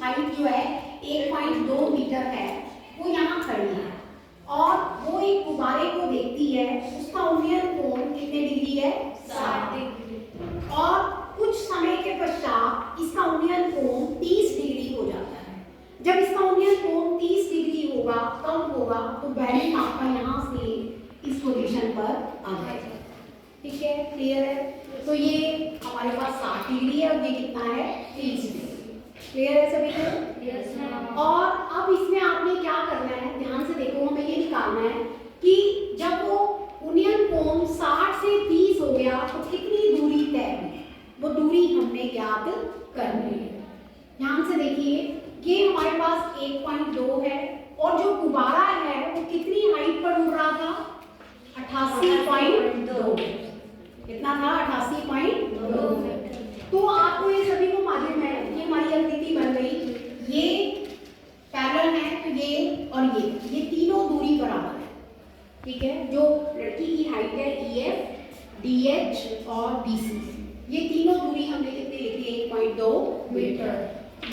Height जो है 1.2 metre है, वो यहाँ खड़ी है और वो एक गुब्बारे को देखती है। उसका उन्नयन कोण कितने डिग्री है? 60 डिग्री। और कुछ समय के पश्चात इसका उन्नयन कोण 30 डिग्री हो जाता है। जब इसका उन्नयन कोण 30 डिग्री होगा, कम होगा, तो बैलेंस आपका यहाँ से इस पोजीशन पर आ जाएगा। ठीक है, क्लियर है? तो ये हमारे पास 60 डिग्री है और ये कितना है? 30 डिग्री। क्लियर है सभी को? Yes ma'am. और अब इसमें आपने क्या करना है, ध्यान से देखो, हमें ये निकालना है कि जब वो उन्नयन कोण 60 से 30 हो गया तो कितनी दूरी तय हुई, वो दूरी हमने ज्ञात करनी है। ध्यान से देखिए, ये हमारे पास 1.2 है और जो गुब्बारा है वो कितनी हाइट पर उड़ रहा था? 88.2। कितना था? 88.2। तो आपको ये सभी को मालूम है, ये हमारी आकृति बन गई, ये पैरेलल है तो ये और ये तीनों दूरी बराबर है। ठीक है, जो लड़की की हाइट है EF, DH और BC, ये तीनों दूरी हमने कितनी लिखी? 1.2 मीटर।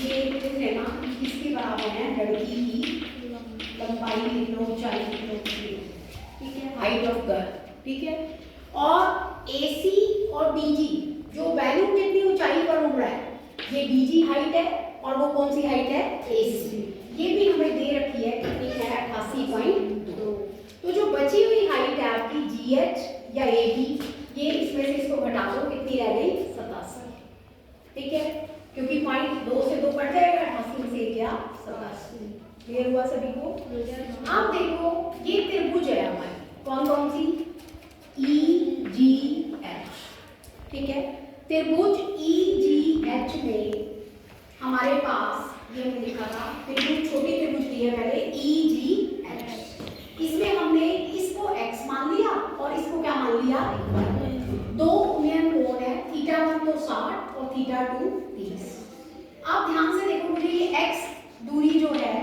ये है ना, किसके बराबर है? लड़की की लंबाई लिख लो, ऊंचाई लिख लो, ठीक है, हाइट ऑफ गर्ल। ठीक है, और AC और DG जो बैलून जितनी ऊंचाई पर उड़ रहा है, ये DG हाइट है और वो कौन सी हाइट है? AC। ये भी हमें दे रखी है, कितनी है? 88.2। तो जो बची हुई हाइट है आपकी GH या AB, ये इसमें से इसको घटा दो, कितनी रह गई? 87। ठीक है, क्योंकि पॉइंट 2 से 2 कट जाएगा, 88 से क्या? 87। क्लियर हुआ सभी को? आप देखो, ये त्रिभुज है हमारी, कौन कौन सी? EGH। ठीक है, त्रिभुज EGH में हमारे पास ये हमने लिखा था, त्रिभुज, छोटी त्रिभुज ली है पहले, EGH। इसमें हमने इसको x मान लिया और इसको क्या मान लिया? 1। दो उन्नयन कोण है, θ1 तो 60 और θ2 30। आप ध्यान से देखो, मुझे ये x दूरी जो है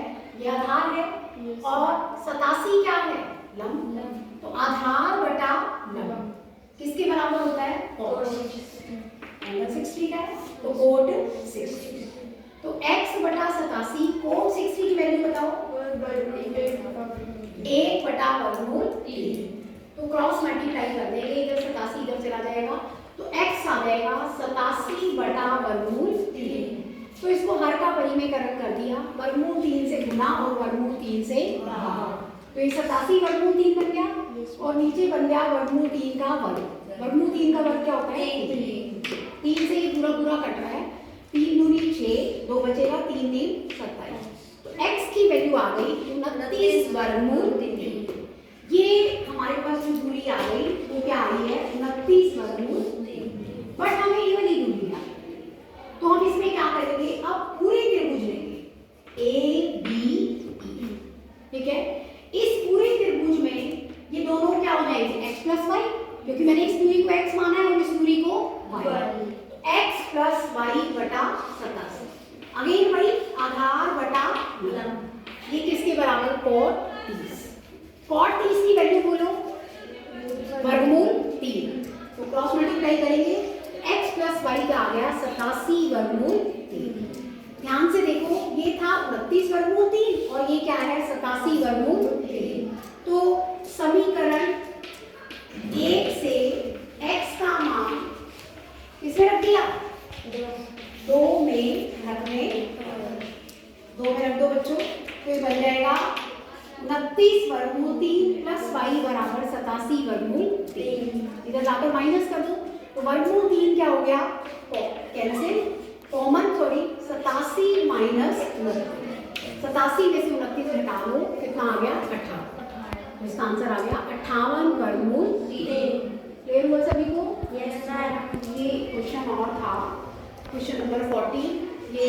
ये आधार है और 87 क्या है? लंब। तो आधार बटा लंब किसके बराबर होता है? कोण। एंगल 60 है तो कोण 60। तो x बटा 87, कोण 60 की वैल्यू बताओ? 1 बटा वर्गमूल 3। तो क्रॉस मल्टीप्लाई कर देंगे, इधर 87 इधर चला जाएगा तो x आ जाएगा 87 बटा वर्गमूल 3। तो इसको हर का परिमेयकरण कर दिया, वर्गमूल 3 से गुना और वर्गमूल 3 से भाग। तो ये 87 वर्गमूल 3 बन गया और नीचे बन गया वर्गमूल 3 का वर्ग। वर्गमूल 3 का वर्ग क्या होता है? 3 से ये पूरा पूरा कट रहा है, 3 दूनी 6, 2 बचेगा, 3 3 27। तो x की वैल्यू आ गई 29 वर्गमूल 3। ये हमारे पास जो दूरी आ गई वो क्या आ रही है? 29 वर्गमूल 3। बट हमें ये वाली दूरी आ गई, तो हम इसमें क्या करेंगे? अब पूरे त्रिभुज लेंगे ABE। ठीक है, इस पूरे त्रिभुज में ये दोनों क्या हो जाएंगे? x प्लस वाई, क्योंकि मैंने इस दूरी को x माना है और इस दूरी को y। x प्लस वाई बटा 87। अगेन वही आधार बटा लंब, ये किसके बराबर? कोण 30। कोण 30 की वैल्यू बोलो? वर्गमूल 3। तो क्रॉस मल्टीप्लाई करेंगे, x प्लस वाई का आ गया 87 वर्गमूल 3। ध्यान से देखो, ये था 29 वर्गमूल 3 और ये क्या है? 87 वर्गमूल 3। तो समीकरण 1 से x का मान किसमें रख दिया? 2 में रखने, 2 में रख दो बच्चों, तो ये बन जाएगा 29 वर्गमूल 3 प्लस y बराबर 87 वर्गमूल 3। इधर लाकर माइनस कर दो तो वर्गमूल 3 क्या हो गया? कैंसिल, कॉमन, सॉरी, 87 माइनस 87 में से 29 घटा लो, कितना आ गया? 58। इसका आंसर आ गया 58 वर्गमूल 3। क्लियर हुआ सभी को? Yes sir. ये क्वेश्चन और था, क्वेश्चन नंबर 40। ये